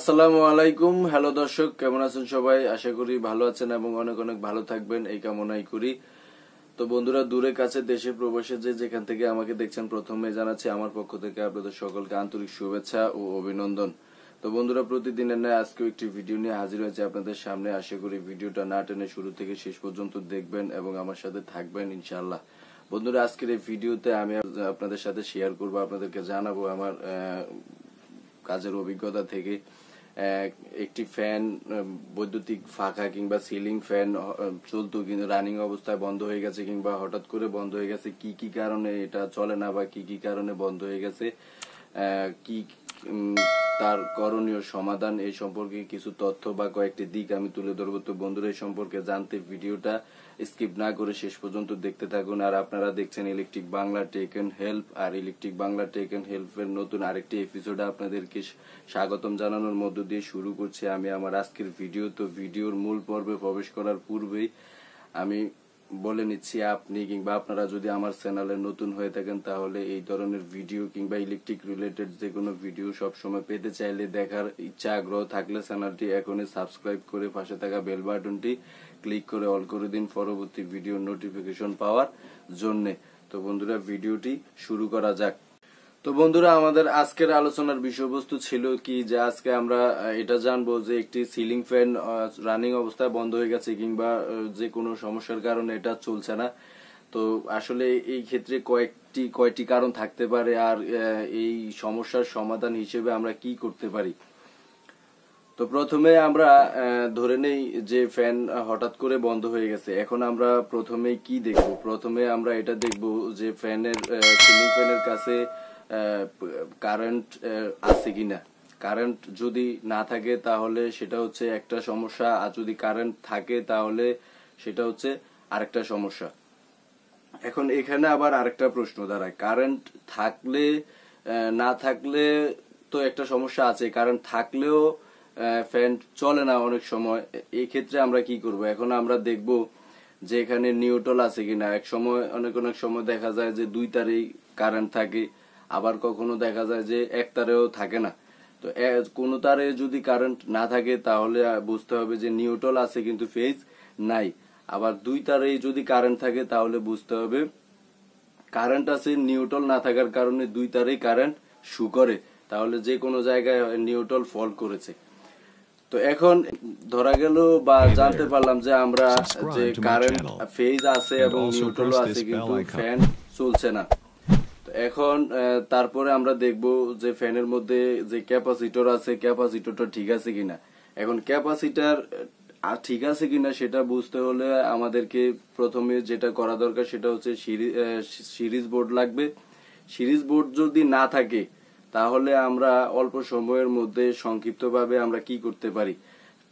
আসসালামু আলাইকুম। হ্যালো দর্শক, কেমন আছেন সবাই? আশা করি ভালো আছেন এবং অনেক অনেক ভালো থাকবেন এই কামনাই করি। তো বন্ধুরা, দূরে কাছে দেশে প্রবাসে যে যেখান থেকে আমাকে দেখছেন, প্রথমে জানাচ্ছি আমার পক্ষ থেকে আপনাদের সকলকে আন্তরিক শুভেচ্ছা ও অভিনন্দন। তো বন্ধুরা, প্রতিদিনের ন্যায় আজকেও একটি ভিডিও নিয়ে হাজির হয়েছে আপনাদের সামনে। আশা করি ভিডিওটা না টেনে শুরু থেকে শেষ পর্যন্ত দেখবেন এবং আমার সাথে থাকবেন ইনশাআল্লাহ। বন্ধুরা, আজকের এই ভিডিওতে আমি আপনাদের সাথে শেয়ার করব, আপনাদেরকে জানাবো আমার কাজের অভিজ্ঞতা থেকে একটি ফ্যান বৈদ্যুতিক ফাঁকা কিংবা সিলিং ফ্যান চলতো কিন্তু রানিং অবস্থায় বন্ধ হয়ে গেছে কিংবা হঠাৎ করে বন্ধ হয়ে গেছে, কি কি কারণে এটা চলে না বা কি কি কারণে বন্ধ হয়ে গেছে, কি তার করণীয় সমাধান, এই সম্পর্কে কিছু তথ্য বা কয়েকটি দিক আমি তুলে ধরবো। তো বন্ধুরা, এই সম্পর্কে জানতে ভিডিওটা স্কিপ না করে শেষ পর্যন্ত দেখতে থাকুন। আর আপনারা দেখছেন electric Bangla tech and help, আর ইলেকট্রিক বাংলা টেক এন্ড হেল্পের নতুন আরেকটি এপিসোডে আপনাদেরকে স্বাগতম জানানোর মধ্য দিয়ে শুরু করছি আমি আমার আজকের ভিডিও। তো ভিডিওর মূল পর্বে প্রবেশ করার পূর্বেই আমি বলে নিচ্ছি, আপনি কিংবা আপনারা যদি আমার চ্যানেলে নতুন হয়ে থাকেন তাহলে এই ধরনের ভিডিও কিংবা ইলেকট্রিক রিলেটেড যে কোনো ভিডিও সবসময় পেতে চাইলে, দেখার ইচ্ছা আগ্রহ থাকলে চ্যানেলটি এখনই সাবস্ক্রাইব করে পাশে থাকা বেল বাটনটি ক্লিক করে অল করে দিন পরবর্তী ভিডিও নোটিফিকেশন পাওয়ার জন্য। তো বন্ধুরা, ভিডিওটি শুরু করা যাক। তো বন্ধুরা, আমাদের আজকের আলোচনার বিষয়বস্তু ছিল কি, যে আজকে আমরা এটা জানবো যে একটি সিলিং ফ্যান রানিং অবস্থায় বন্ধ হয়ে গেছে কিংবা যে কোনো সমস্যার কারণে এটা চলছে না। তো আসলে এই ক্ষেত্রে কয়টি কারণ থাকতে পারে, আর এই সমস্যার সমাধান হিসেবে আমরা কি করতে পারি। তো প্রথমে আমরা ধরে নেই যে ফ্যান হঠাৎ করে বন্ধ হয়ে গেছে। এখন আমরা প্রথমে কি দেখব? প্রথমে আমরা এটা দেখব যে সিলিং ফ্যানের কাছে কারেন্ট আছে কিনা। কারেন্ট যদি না থাকে তাহলে সেটা হচ্ছে একটা সমস্যা, আর যদি কারেন্ট থাকে তাহলে সেটা হচ্ছে আরেকটা সমস্যা। এখন এখানে আবার আরেকটা প্রশ্ন দাঁড়ায়, কারেন্ট থাকলে না থাকলে তো একটা সমস্যা আছে, কারেন্ট থাকলেও ফ্যান চলে না অনেক সময়। এই ক্ষেত্রে আমরা কি করব? এখন আমরা দেখব যে এখানে নিউট্রাল আছে কিনা। অনেক সময় দেখা যায় যে 2 তারেই কারেন্ট থাকে, আবার কখনো দেখা যায় যে 1 তারেও থাকে না। তো কোন তারে যদি কারেন্ট না থাকে তাহলে বুঝতে হবে যে নিউট্রাল আছে কিন্তু ফেজ নাই। আবার 2 তারেই যদি কারেন্ট থাকে তাহলে বুঝতে হবে কারেন্ট আছে, নিউট্রাল না থাকার কারণে 2 তারেই কারেন্ট শু করে, তাহলে যে কোনো জায়গায় নিউট্রাল ফল্ট করেছে। তো এখন ধরা গেল বা জানতে পারলাম যে আমরা যে কারেন্ট ফেজ আছে এবং নিউট্রালও আছে কিন্তু ফ্যান চলছে না। তো এখন তারপরে আমরা দেখব যে ফ্যানের মধ্যে যে ক্যাপাসিটর আছে, ক্যাপাসিটরটা ঠিক আছে কিনা। এখন ক্যাপাসিটর ঠিক আছে কিনা সেটা বুঝতে হলে আমাদেরকে প্রথমে যেটা করা দরকার সেটা হচ্ছে সিরিজ বোর্ড লাগবে। সিরিজ বোর্ড যদি না থাকে তাহলে আমরা অল্প সময়ের মধ্যে সংক্ষিপ্তভাবে আমরা কি করতে পারি,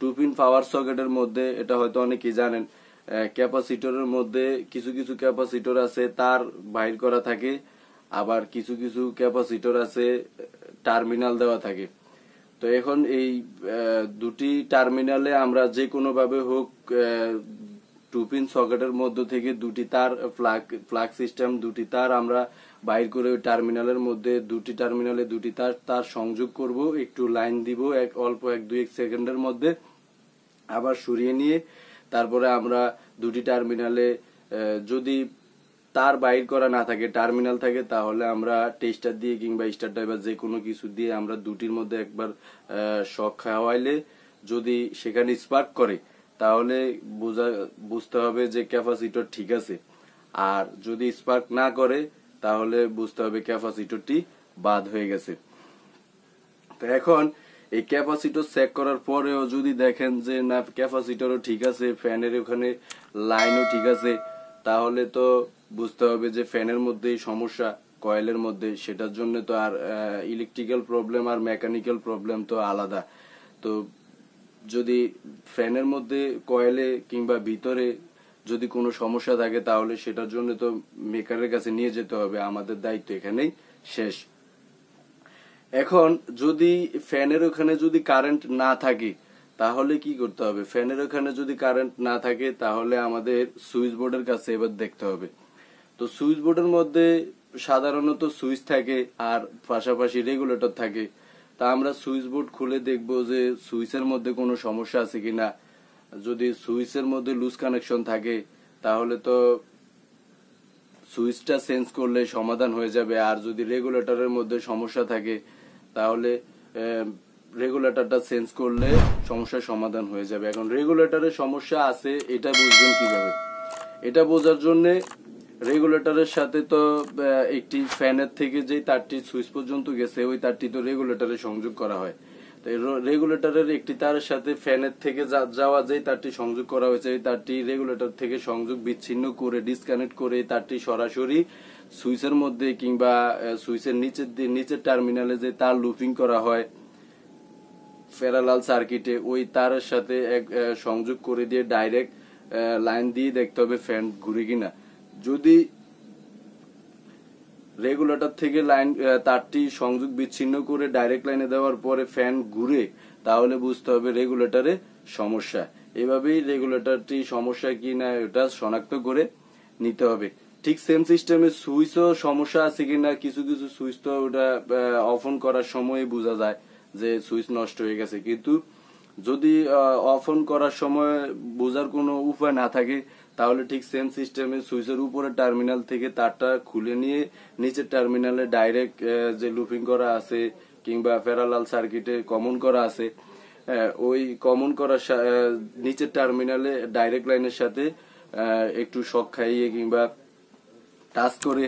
2 পিন পাওয়ার সকেটের মধ্যে, এটা হয়তো অনেকেই জানেন, ক্যাপাসিটরের মধ্যে কিছু কিছু ক্যাপাসিটর আছে তার বাইর করা থাকে, আবার কিছু কিছু ক্যাপাসিটর আছে টার্মিনাল দেওয়া থাকে। তো এখন এই দুটি টার্মিনালে আমরা যে কোনো ভাবে হোক 2 পিন সকেটের মধ্য থেকে দুটি তার প্লাগ সিস্টেম, দুটি তার আমরা বাইর করে ওই টার্মিনালের মধ্যে দুটি টার্মিনালে দুটি তার সংযোগ করব, একটু লাইন দিব অল্প 1-2 সেকেন্ডের মধ্যে, আবার সরিয়ে নিয়ে তারপরে আমরা দুটি টার্মিনালে যদি তার বাইর করা না থাকে, টার্মিনাল থাকে, তাহলে আমরা টেস্টার দিয়ে কিংবা স্টার ড্রাইভার যে কোনো কিছু দিয়ে আমরা দুটির মধ্যে একবার শক খাওয়াইলে যদি সেখানে স্পার্ক করে তাহলে বুঝতে হবে যে ক্যাপাসিটর ঠিক আছে। আর যদি স্পার্ক না করে তাহলে বুঝতে হবে ক্যাপাসিটরটি বাদ হয়ে গেছে। তো এখন এই ক্যাপাসিটর চেক করার পরেও যদি দেখেন যে না, ক্যাপাসিটরও ঠিক আছে, ফ্যানের ওখানে লাইনও ঠিক আছে, তাহলে তো বুঝতে হবে যে ফ্যানের মধ্যেই সমস্যা, কয়েলের মধ্যে। সেটার জন্য তো আর ইলেকট্রিক্যাল প্রবলেম আর মেকানিক্যাল প্রবলেম তো আলাদা। তো যদি ফ্যানের মধ্যে কয়েলে কিংবা ভিতরে যদি কোনো সমস্যা থাকে তাহলে সেটার জন্য তো মেকারের কাছে নিয়ে যেতে হবে, আমাদের দায়িত্ব এখানেই শেষ। এখন যদি ফ্যানের ওখানে যদি কারেন্ট না থাকে তাহলে কি করতে হবে? ফ্যানের ওখানে যদি কারেন্ট না থাকে তাহলে আমাদের সুইচ বোর্ডের কাছে এবার দেখতে হবে। তো সুইচ বোর্ডের মধ্যে সাধারণত সুইচ থাকে আর পাশাপাশি রেগুলেটর থাকে। তা আমরা সুইচ বোর্ড খুলে দেখবো যে সুইচের মধ্যে কোনো সমস্যা আছে কিনা। যদি সুইচের মধ্যে লুজ কানেকশন থাকে তাহলে তো সুইচটা চেঞ্জ করলে সমাধান হয়ে যাবে। আর যদি রেগুলেটরের মধ্যে সমস্যা থাকে তাহলে রেগুলেটরটা চেঞ্জ করলে সমস্যার সমাধান হয়ে যাবে। এখন রেগুলেটরের সমস্যা আছে এটা বুঝবেন কিভাবে? এটা বোঝার জন্য রেগুলেটরের সাথে তো একটি ফ্যানের থেকে যে তারটি সুইচ পর্যন্ত গেছে ওই তারটি তো রেগুলেটরে সংযোগ করা হয়। তো রেগুলেটরের একটি তারের সাথে ফ্যানের থেকে যাওয়া যে তারটি সংযোগ করা হয়েছে এই তারটি রেগুলেটর থেকে সংযোগ বিচ্ছিন্ন করে ডিসকানেক্ট করে তারটি সরাসরি সুইচের মধ্যে কিংবা সুইচের নিচের টার্মিনালে যে তার লুপিং করা হয় প্যারালাল সার্কিটে ওই তারের সাথে সংযোগ করে দিয়ে ডাইরেক্ট লাইন দিয়ে দেখতে হবে ফ্যান ঘুরে কিনা। যদি রেগুলেটর থেকে লাইন তারটি সংযোগ বিচ্ছিন্ন করে ডাইরেক্ট লাইনে দেওয়ার পরে ফ্যান ঘুরে তাহলে বুঝতে হবে রেগুলেটরে সমস্যা। এভাবেই রেগুলেটরটি সমস্যা কিনা এটা শনাক্ত করে নিতে হবে। ঠিক সেম সিস্টেমে সুইচও সমস্যা আছে কিনা, কিছু কিছু সুইচ তো ওটা অফ অন করার সময় বোঝা যায় যে সুইচ নষ্ট হয়ে গেছে, কিন্তু যদি অফ অন করার সময় বোঝার কোনো উপায় না থাকে তাহলে ঠিক সেম সিস্টেমে সুইচের উপরে টার্মিনাল থেকে তারটা খুলে নিয়ে নিচের টার্মিনালে ডাইরেক্ট যে লুপিং করা আছে কিংবা প্যারালাল সার্কিটে কমন করা আছে ওই কমন করা নিচের টার্মিনালে ডাইরেক্ট লাইনের সাথে একটু শক খাইয়ে কিংবা টাচ করে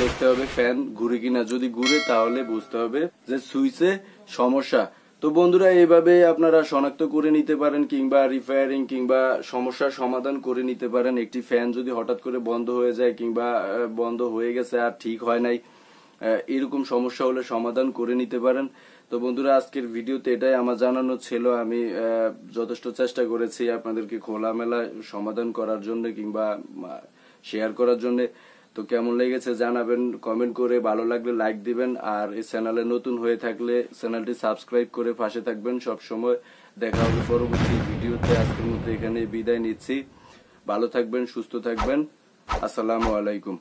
দেখতে হবে ফ্যান ঘুরে কিনা। যদি ঘুরে তাহলে বুঝতে হবে যে সুইচে সমস্যা। তো বন্ধুরা এইভাবে আপনারা শনাক্ত করে নিতে পারেন কিংবা রিপেয়ারিং কিংবা সমস্যার সমাধান করে নিতে পারেন। একটি ফ্যান যদি হঠাৎ করে বন্ধ হয়ে যায় কিংবা বন্ধ হয়ে গেছে আর ঠিক হয় নাই, এরকম সমস্যা হলে সমাধান করে নিতে পারেন। তো বন্ধুরা আজকের ভিডিওতে এটাই আমার জানানো ছিল। আমি যথেষ্ট চেষ্টা করেছি আপনাদেরকে খোলামেলা সমাধান করার জন্য কিংবা শেয়ার করার জন্য। তো কেমন লেগেছে জানাবেন কমেন্ট করে, ভালো লাগলে লাইক দিবেন। আর এই চ্যানেলে নতুন হয়ে থাকলে চ্যানেলটি সাবস্ক্রাইব করে পাশে থাকবেন সব সময়। দেখা হবে পরবর্তী ভিডিওতে। আজকের মধ্যে এখানে বিদায় নিচ্ছি। ভালো থাকবেন, সুস্থ থাকবেন। আসসালামু আলাইকুম।